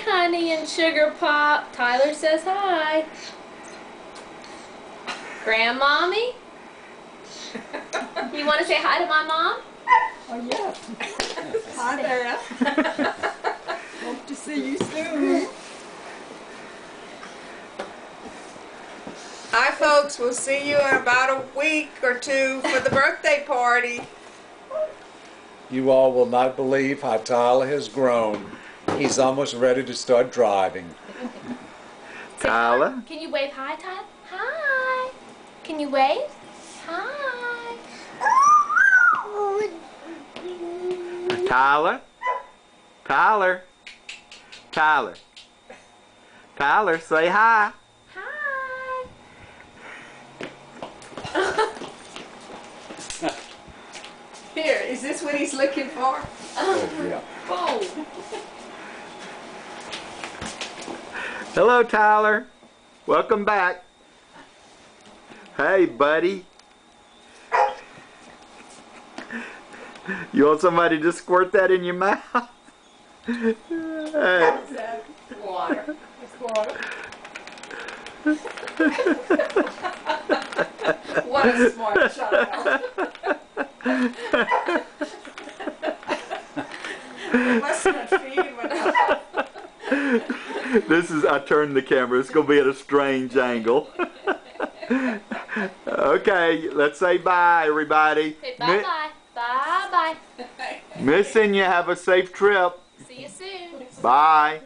Honey and Sugar Pop. Tyler says hi. Grandmommy? You want to say hi to my mom? Oh, yes. Hi there. Hope to see you soon. Hi folks, we'll see you in about a week or two for the birthday party. You all will not believe how Tyler has grown. He's almost ready to start driving. Tyler? Can you wave hi, Tyler? Hi. Can you wave? Hi. Tyler? Tyler? Tyler? Tyler, say hi. Hi. Here, is this what he's looking for? Oh, yeah. Oh. Hello, Tyler. Welcome back. Hey, buddy. You want somebody to squirt that in your mouth? Hey. Water. It's water. What a smart child. You must not feed him enough. I turned the camera. It's going to be at a strange angle. Okay, let's say bye, everybody. Say bye-bye. Bye-bye. Missing you. Have a safe trip. See you soon. Bye.